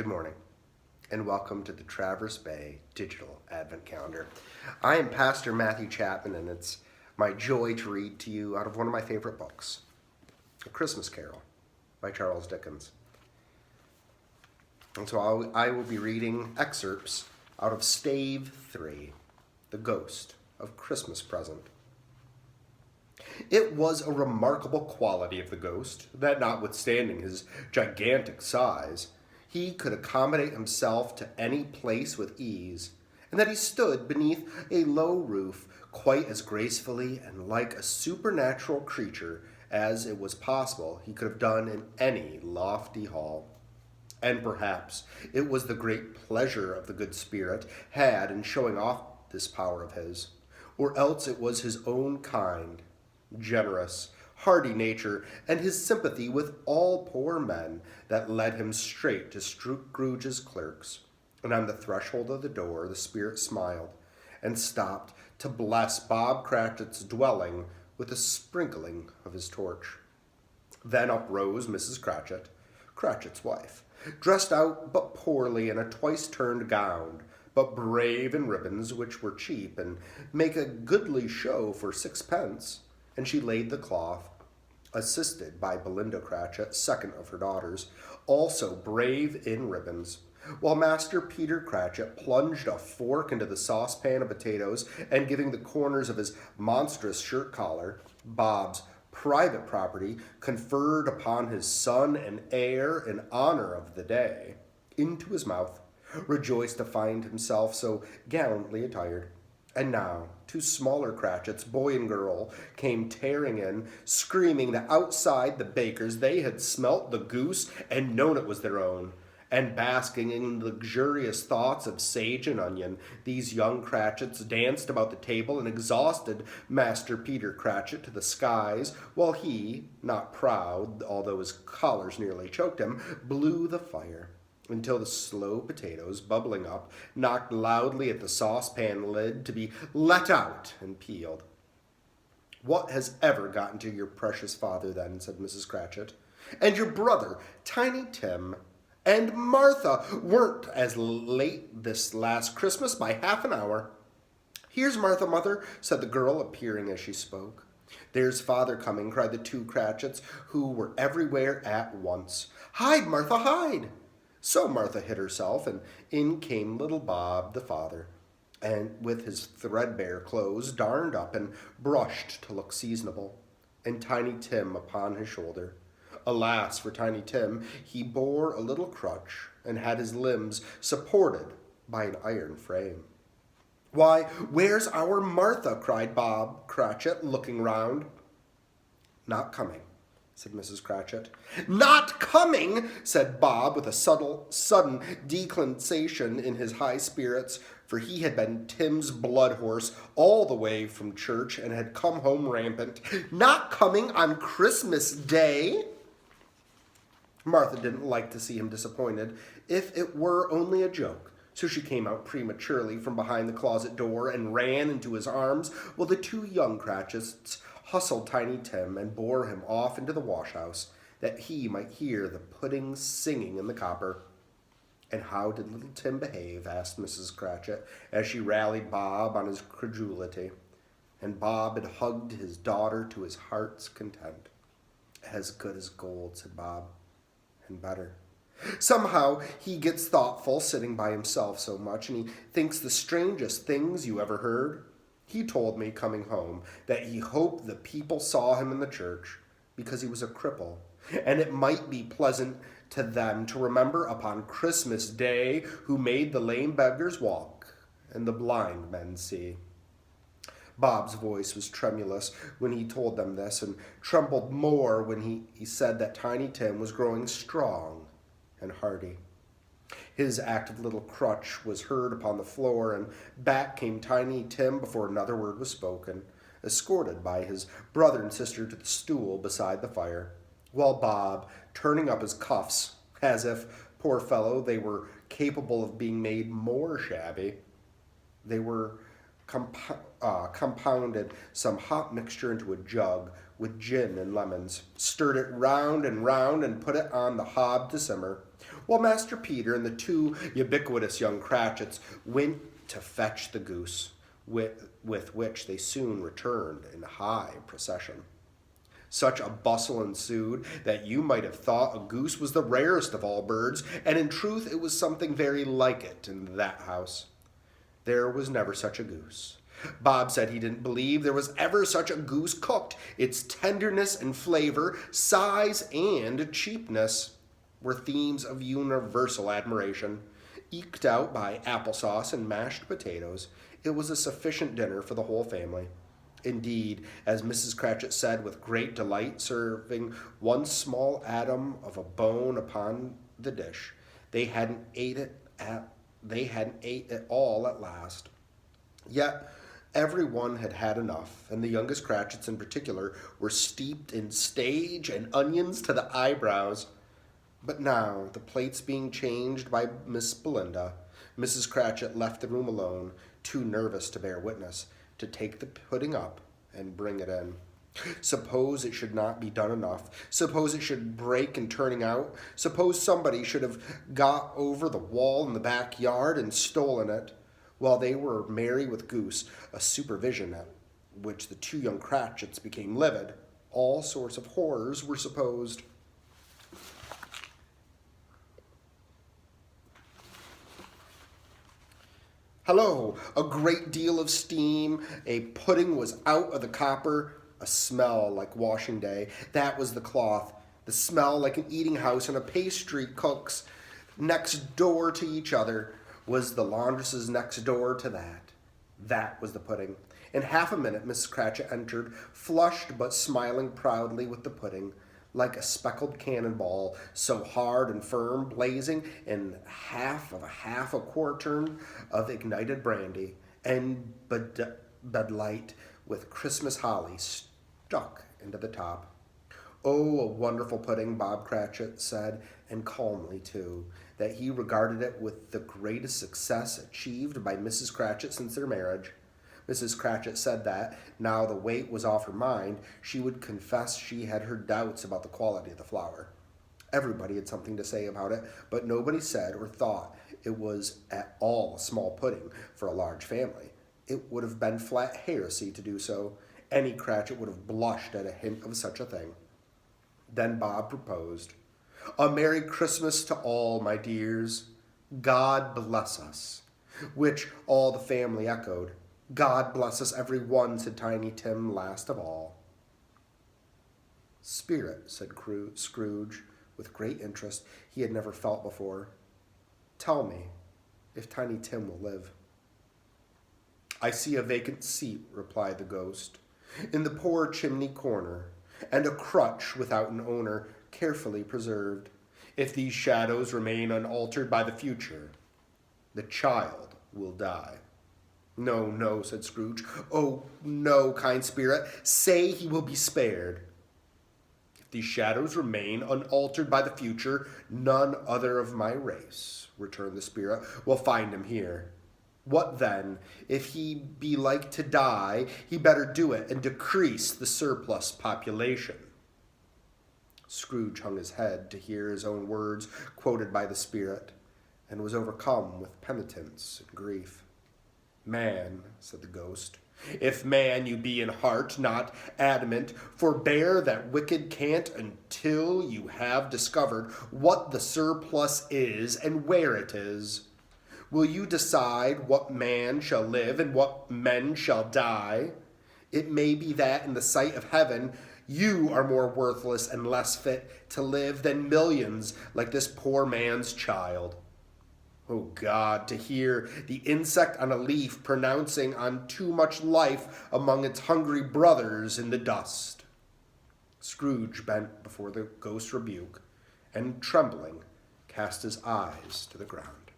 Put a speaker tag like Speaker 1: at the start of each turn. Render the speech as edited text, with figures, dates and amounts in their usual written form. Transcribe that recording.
Speaker 1: Good morning, and welcome to the Traverse Bay Digital Advent Calendar. I am Pastor Matthew Chapman, and it's my joy to read to you out of one of my favorite books, A Christmas Carol by Charles Dickens. And so I will be reading excerpts out of Stave 3, The Ghost of Christmas Present. It was a remarkable quality of the ghost that, notwithstanding his gigantic size, he could accommodate himself to any place with ease, and that he stood beneath a low roof quite as gracefully and like a supernatural creature as it was possible he could have done in any lofty hall. And perhaps it was the great pleasure of the good spirit had in showing off this power of his, or else it was his own kind, generous, hardy nature, and his sympathy with all poor men that led him straight to Scrooge's clerks. And on the threshold of the door the spirit smiled, and stopped to bless Bob Cratchit's dwelling with a sprinkling of his torch. Then up rose Mrs. Cratchit, Cratchit's wife, dressed out but poorly in a twice-turned gown, but brave in ribbons which were cheap and make a goodly show for 6 pence. And she laid the cloth, assisted by Belinda Cratchit, second of her daughters, also brave in ribbons, while Master Peter Cratchit plunged a fork into the saucepan of potatoes, and giving the corners of his monstrous shirt collar, Bob's private property, conferred upon his son and heir in honor of the day, into his mouth, rejoiced to find himself so gallantly attired. And now 2 smaller Cratchits, boy and girl, came tearing in, screaming that outside the baker's they had smelt the goose and known it was their own. And basking in luxurious thoughts of sage and onion, these young Cratchits danced about the table and exhausted Master Peter Cratchit to the skies, while he, not proud, although his collars nearly choked him, blew the fire, until the slow potatoes, bubbling up, knocked loudly at the saucepan lid to be let out and peeled. "What has ever got into your precious father, then?" said Mrs. Cratchit. "And your brother, Tiny Tim, and Martha weren't as late this last Christmas by half an hour." "Here's Martha, mother," said the girl, appearing as she spoke. "There's father coming," cried the 2 Cratchits, who were everywhere at once. "Hide, Martha, hide!" So Martha hid herself, and in came little Bob, the father, and with his threadbare clothes darned up and brushed to look seasonable, and Tiny Tim upon his shoulder. Alas for Tiny Tim, he bore a little crutch, and had his limbs supported by an iron frame. "Why, where's our Martha?" cried Bob Cratchit, looking round. "Not coming," said Mrs. Cratchit. "Not coming!" said Bob, with a sudden declension in his high spirits, for he had been Tim's blood horse all the way from church and had come home rampant. "Not coming on Christmas Day!" Martha didn't like to see him disappointed, if it were only a joke, so she came out prematurely from behind the closet door and ran into his arms, while the 2 young Cratchits hustled Tiny Tim and bore him off into the wash-house, that he might hear the pudding singing in the copper. "And how did little Tim behave?" asked Mrs. Cratchit, as she rallied Bob on his credulity. And Bob had hugged his daughter to his heart's content. "As good as gold," said Bob, "and better. Somehow he gets thoughtful sitting by himself so much, and he thinks the strangest things you ever heard. He told me, coming home, that he hoped the people saw him in the church, because he was a cripple, and it might be pleasant to them to remember upon Christmas Day who made the lame beggars walk and the blind men see." Bob's voice was tremulous when he told them this, and trembled more when he said that Tiny Tim was growing strong and hardy. His active little crutch was heard upon the floor, and back came Tiny Tim before another word was spoken, escorted by his brother and sister to the stool beside the fire, while Bob, turning up his cuffs, as if, poor fellow, they were capable of being made more shabby, they were compounded some hot mixture into a jug with gin and lemons, stirred it round and round, and put it on the hob to simmer, while Master Peter and the two ubiquitous young Cratchits went to fetch the goose, with which they soon returned in high procession. Such a bustle ensued that you might have thought a goose was the rarest of all birds, and in truth it was something very like it in that house. There was never such a goose. Bob said he didn't believe there was ever such a goose cooked. Its tenderness and flavor, size and cheapness were themes of universal admiration. Eked out by applesauce and mashed potatoes, it was a sufficient dinner for the whole family. Indeed, as Mrs. Cratchit said with great delight, serving one small atom of a bone upon the dish, they hadn't ate it all at last. Yet every one had had enough, and the youngest Cratchits in particular were steeped in stage and onions to the eyebrows. But now, the plates being changed by Miss Belinda, Mrs. Cratchit left the room alone, too nervous to bear witness, to take the pudding up and bring it in. Suppose it should not be done enough. Suppose it should break in turning out. Suppose somebody should have got over the wall in the backyard and stolen it. While they were merry with goose, a supervision at which the two young Cratchits became livid, all sorts of horrors were supposed. Hello! A great deal of steam. A pudding was out of the copper. A smell like washing day. That was the cloth. The smell like an eating house and a pastry cook's next door to each other was the laundress's next door to that. That was the pudding. In half a minute, Mrs. Cratchit entered, flushed but smiling proudly with the pudding, like a speckled cannonball, so hard and firm, blazing in half a quartern of ignited brandy, and bedlight with Christmas holly stuck into the top. Oh, a wonderful pudding, Bob Cratchit said, and calmly, too, that he regarded it with the greatest success achieved by Mrs. Cratchit since their marriage. Mrs. Cratchit said that, now the weight was off her mind, she would confess she had her doubts about the quality of the flour. Everybody had something to say about it, but nobody said or thought it was at all a small pudding for a large family. It would have been flat heresy to do so. Any Cratchit would have blushed at a hint of such a thing. Then Bob proposed, "A Merry Christmas to all, my dears. God bless us," which all the family echoed. "God bless us, every one," said Tiny Tim last of all. "Spirit," said Scrooge, with great interest he had never felt before, "tell me if Tiny Tim will live." "I see a vacant seat," replied the ghost, "in the poor chimney corner, and a crutch without an owner, carefully preserved. If these shadows remain unaltered by the future, the child will die." "No, no," said Scrooge. "Oh, no, kind spirit. Say he will be spared." "If these shadows remain unaltered by the future, none other of my race," returned the spirit, "will find him here. What then? If he be like to die, he better do it and decrease the surplus population." Scrooge hung his head to hear his own words quoted by the spirit, and was overcome with penitence and grief. "Man," said the ghost, "if man you be in heart, not adamant, forbear that wicked cant until you have discovered what the surplus is and where it is. Will you decide what man shall live and what men shall die? It may be that in the sight of heaven you are more worthless and less fit to live than millions like this poor man's child. Oh God, to hear the insect on a leaf pronouncing on too much life among its hungry brothers in the dust." Scrooge bent before the ghost's rebuke, and trembling, cast his eyes to the ground.